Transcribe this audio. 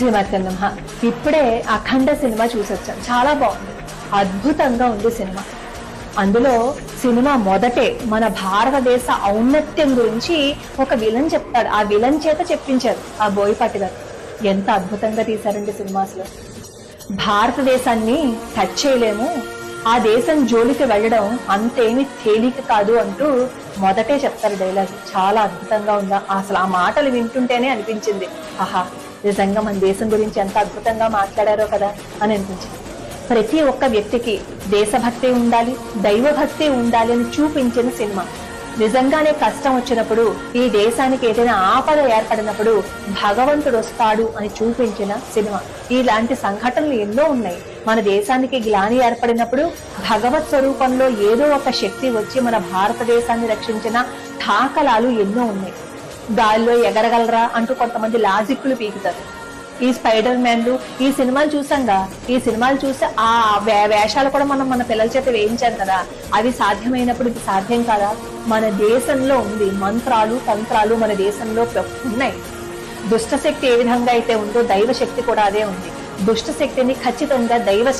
శ్రీమతి నమః. ఇప్పుడే అఖండ సినిమా చూసొచ్చాం, చాలా బాగుంది, అద్భుతంగా ఉంది సినిమా. అందులో సినిమా మొదటే మన భారతదేశ ఔన్నత్యం గురించి ఒక విలన్ చెప్తాడు. ఆ విలన్ చేత చెప్పించారు ఆ బోయపాటి గారు. ఎంత అద్భుతంగా తీశారండి సినిమాస్లో. భారతదేశాన్ని టచ్ చేయలేము, ఆ దేశం జోలికి వెళ్ళడం అంతేమి తేలిక కాదు అంటూ మొదటే చెప్తారు డైలాగ్. చాలా అద్భుతంగా ఉందా అసలు. ఆ మాటలు వింటుంటేనే అనిపించింది, ఆహా నిజంగా మన దేశం గురించి ఎంత అద్భుతంగా మాట్లాడారో కదా అని అనిపించింది. ప్రతి ఒక్క వ్యక్తికి దేశభక్తి ఉండాలి, దైవభక్తి ఉండాలి అని చూపించిన సినిమా. నిజంగానే కష్టం వచ్చినప్పుడు, ఈ దేశానికి ఏదైనా ఆపద ఏర్పడినప్పుడు భగవంతుడు వస్తాడు అని చూపించిన సినిమా. ఇలాంటి సంఘటనలు ఎన్నో ఉన్నాయి. మన దేశానికి గ్లాని ఏర్పడినప్పుడు భగవత్ స్వరూపంలో ఏదో ఒక శక్తి వచ్చి మన భారతదేశాన్ని రక్షించిన ఠాకలాలు ఎన్నో ఉన్నాయి. గాల్లో ఎగరగలరా అంటూ కొంతమంది లాజిక్లు పీకుతారు. ఈ స్పైడర్ మ్యాన్లు, ఈ సినిమాలు చూసాంగా, ఈ సినిమాలు చూసి ఆ వేషాలు కూడా మనం మన పిల్లల చేత వేయించాం కదా, అవి సాధ్యమైనప్పుడు ఇది సాధ్యం కాదా? మన దేశంలో ఉంది, మంత్రాలు తంత్రాలు మన దేశంలో ఉన్నాయి. దుష్టశక్తి ఏ విధంగా అయితే ఉందో దైవ శక్తి కూడా అదే ఉంది. దుష్టశక్తిని ఖచ్చితంగా దైవ